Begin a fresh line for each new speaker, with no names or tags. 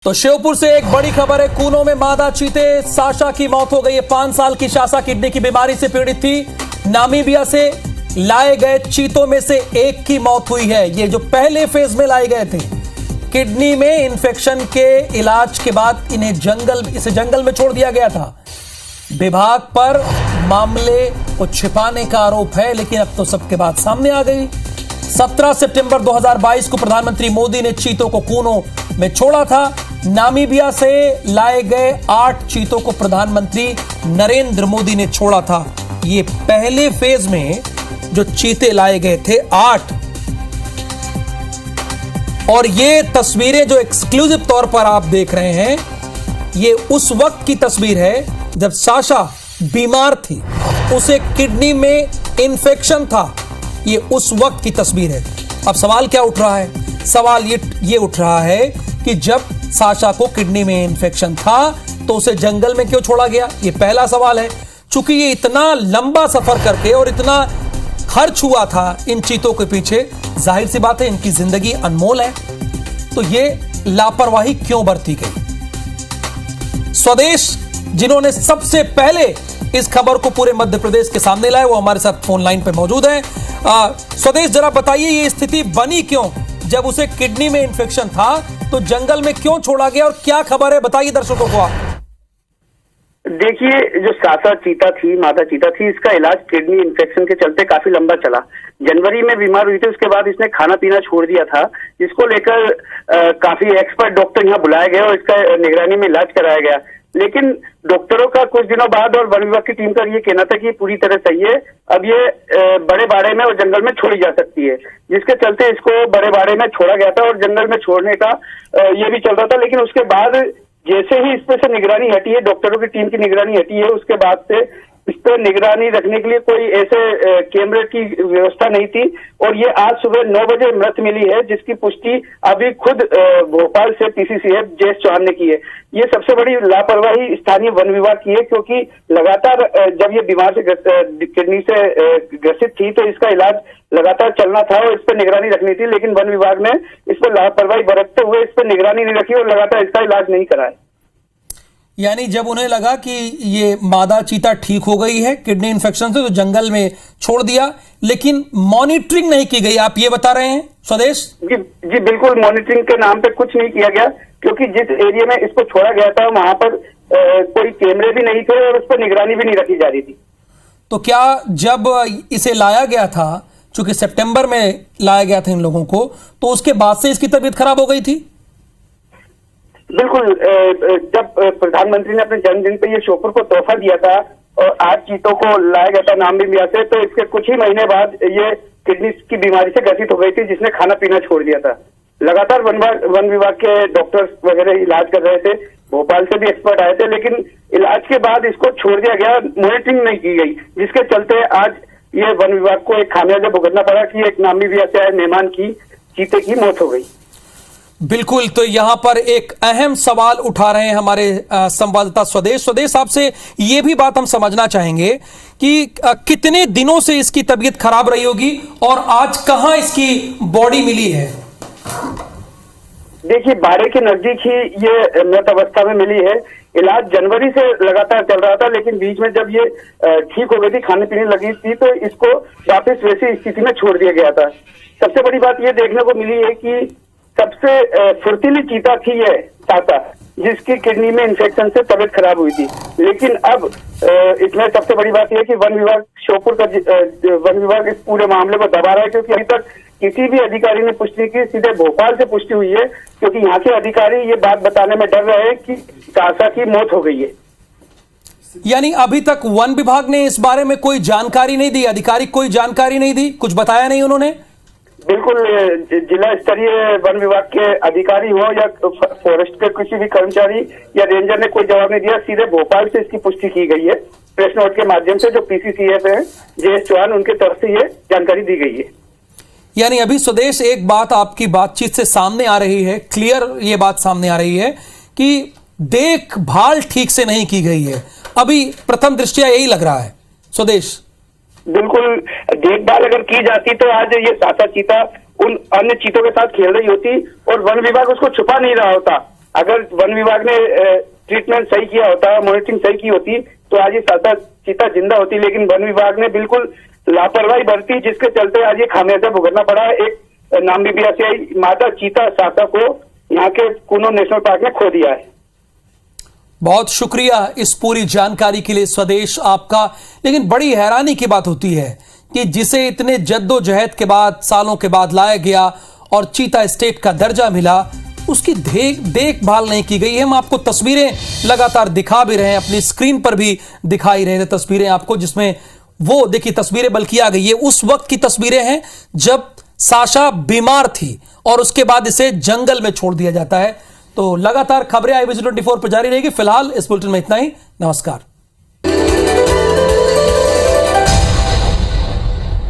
तो शिवपुर से एक बड़ी खबर है। कूनो में मादा चीते साशा की मौत हो गई है। 5 साल की साशा किडनी की बीमारी से पीड़ित थी। नामीबिया से लाए गए चीतों में से एक की मौत हुई है। ये जो पहले फेज में लाए गए थे, किडनी में इंफेक्शन के इलाज के बाद इसे जंगल में छोड़ दिया गया था। विभाग पर मामले को छिपाने का आरोप है, लेकिन अब तो सबके बात सामने आ गई। 17 सितंबर 2022 को प्रधानमंत्री मोदी ने चीतों को कूनो में छोड़ा था। नामीबिया से लाए गए 8 चीतों को प्रधानमंत्री नरेंद्र मोदी ने छोड़ा था। ये पहले फेज में जो चीते लाए गए थे 8। और ये तस्वीरें जो एक्सक्लूसिव तौर पर आप देख रहे हैं, ये उस वक्त की तस्वीर है जब साशा बीमार थी, उसे किडनी में इंफेक्शन था। ये उस वक्त की तस्वीर है। अब सवाल क्या उठ रहा है? सवाल ये उठ रहा है कि जब साशा को किडनी में इंफेक्शन था तो उसे जंगल में क्यों छोड़ा गया? ये पहला सवाल है। चूंकि ये इतना लंबा सफर करके और इतना खर्च हुआ था इन चीतों के पीछे, जाहिर सी बात है इनकी जिंदगी अनमोल है। तो ये लापरवाही क्यों बरती गई? स्वदेश जिन्होंने सबसे पहले इस खबर को पूरे मध्य प्रदेश के सामने लाए, वो हमारे साथ फोन लाइन पे मौजूद हैं। स्वदेश, जरा बताइए ये स्थिति बनी क्यों? जब उसे किडनी में इंफेक्शन था तो जंगल में क्यों छोड़ा गया और क्या खबर है, बताइए दर्शकों को आप।
देखिए, जो साशा चीता थी, मादा चीता थी, इसका इलाज किडनी इन्फेक्शन के चलते काफी लंबा चला। जनवरी में बीमार हुई थी, उसके बाद इसने खाना पीना छोड़ दिया था। इसको लेकर काफी एक्सपर्ट डॉक्टर यहाँ बुलाए गए और इसका निगरानी में इलाज कराया गया। लेकिन डॉक्टरों का कुछ दिनों बाद और वन विभाग की टीम का ये कहना था कि पूरी तरह सही है, अब ये बड़े बाड़े में और जंगल में छोड़ी जा सकती है, जिसके चलते इसको बड़े बाड़े में छोड़ा गया था और जंगल में छोड़ने का ये भी चल रहा था। लेकिन उसके बाद जैसे ही इस पे से निगरानी हटी है, डॉक्टरों की टीम की निगरानी हटी है, उसके बाद से इस पर निगरानी रखने के लिए कोई ऐसे कैमरे की व्यवस्था नहीं थी। और ये आज सुबह 9 बजे मृत मिली है, जिसकी पुष्टि अभी खुद भोपाल से पीसीसीएफ जयेश चौहान ने की है। ये सबसे बड़ी लापरवाही स्थानीय वन विभाग की है, क्योंकि लगातार जब ये बीमार से किडनी से ग्रसित थी तो इसका इलाज लगातार चलना था और इस पर निगरानी रखनी थी। लेकिन वन विभाग ने इस पर लापरवाही बरतते हुए इस पर निगरानी नहीं रखी और लगातार इसका इलाज नहीं कराया।
यानी जब उन्हें लगा कि ये मादा चीता ठीक हो गई है किडनी इन्फेक्शन से, तो जंगल में छोड़ दिया, लेकिन मॉनिटरिंग नहीं की गई, आप ये बता रहे हैं स्वदेश?
जी बिल्कुल, मॉनिटरिंग के नाम पे कुछ नहीं किया गया, क्योंकि जिस एरिया में इसको छोड़ा गया था वहां पर कोई कैमरे भी नहीं थे और उस पर निगरानी भी नहीं रखी जा रही थी।
तो क्या जब इसे लाया गया था, चूंकि सितंबर में लाया गया था इन लोगों को, तो उसके बाद से इसकी तबीयत खराब हो गई थी?
बिल्कुल, जब प्रधानमंत्री ने अपने जन्मदिन पे ये श्योपुर को तोहफा दिया था और 8 चीतों को लाया गया था नामीबिया से, तो इसके कुछ ही महीने बाद ये किडनी की बीमारी से ग्रसित हो गई थी, जिसने खाना पीना छोड़ दिया था। लगातार वन विभाग के डॉक्टर्स वगैरह इलाज कर रहे थे, भोपाल से भी एक्सपर्ट आए थे, लेकिन इलाज के बाद इसको छोड़ दिया गया, मॉनिटरिंग नहीं की गई, जिसके चलते आज ये वन विभाग को एक खामियाजा भुगतना पड़ा कि एक नामीबिया से आए मेहमान की चीते की मौत हो गई।
बिल्कुल, तो यहां पर एक अहम सवाल उठा रहे हैं हमारे संवाददाता स्वदेश आपसे ये भी बात हम समझना चाहेंगे कि कितने दिनों से इसकी तबीयत खराब रही होगी और आज कहां इसकी बॉडी मिली है?
देखिए, बाड़े के नजदीक ही ये मृत अवस्था में मिली है। इलाज जनवरी से लगातार चल रहा था, लेकिन बीच में जब ये ठीक हो गई थी, खाने पीने लगी थी, तो इसको वापस वैसी स्थिति में छोड़ दिया गया था। सबसे बड़ी बात ये देखने को मिली है कि सबसे फुर्तीली चीता थी ये साशा, जिसकी किडनी में इंफेक्शन से तबीयत खराब हुई थी। लेकिन अब इसमें सबसे बड़ी बात यह है कि वन विभाग श्योपुर का वन विभाग इस पूरे मामले को दबा रहा है, क्योंकि अभी तक किसी भी अधिकारी ने पुष्टि की, सीधे भोपाल से पुष्टि हुई है, क्योंकि यहाँ के अधिकारी ये बात बताने में डर रहे हैं कि साशा की मौत हो गई है।
यानी अभी तक वन विभाग ने इस बारे में कोई जानकारी नहीं दी, आधिकारिक कोई जानकारी नहीं दी, कुछ बताया नहीं उन्होंने?
बिल्कुल, जिला स्तरीय वन विभाग के अधिकारी हो या फॉरेस्ट के किसी भी कर्मचारी या रेंजर ने कोई जवाब नहीं दिया। सीधे भोपाल से इसकी पुष्टि की गई है प्रेस नोट के माध्यम से, जो पीसीसीएफ है जयेश चौहान, उनके तरफ से ये जानकारी दी गई है।
यानी अभी स्वदेश एक बात आपकी बातचीत से सामने आ रही है, क्लियर ये बात सामने आ रही है कि देखभाल ठीक से नहीं की गई है। अभी प्रथम दृष्टया यही लग रहा है स्वदेश।
बिल्कुल, देखभाल अगर की जाती तो आज ये साशा चीता उन अन्य चीतों के साथ खेल रही होती और वन विभाग उसको छुपा नहीं रहा होता। अगर वन विभाग ने ट्रीटमेंट सही किया होता, मॉनिटरिंग सही की होती, तो आज ये सासा चीता जिंदा होती। लेकिन वन विभाग ने बिल्कुल लापरवाही बरती, जिसके चलते आज ये खामियाजा भुगतना पड़ा। एक नामबियासी मादा चीता सासा को यहाँ के कूनो नेशनल पार्क में खो दिया है।
बहुत शुक्रिया इस पूरी जानकारी के लिए स्वदेश आपका। लेकिन बड़ी हैरानी की बात होती है कि जिसे इतने जद्दोजहद के बाद, सालों के बाद लाया गया और चीता स्टेट का दर्जा मिला, उसकी देखभाल नहीं की गई है। हम आपको तस्वीरें लगातार दिखा भी रहे हैं, अपनी स्क्रीन पर भी दिखाई रहे थे तस्वीरें आपको, जिसमें वो देखिए तस्वीरें बल्कि आ गई। ये उस वक्त की तस्वीरें हैं जब साशा बीमार थी और उसके बाद इसे जंगल में छोड़ दिया जाता है। तो लगातार खबरें IBC 24 पर जारी रहेगी। फिलहाल इस बुलेटिन में इतना ही। नमस्कार।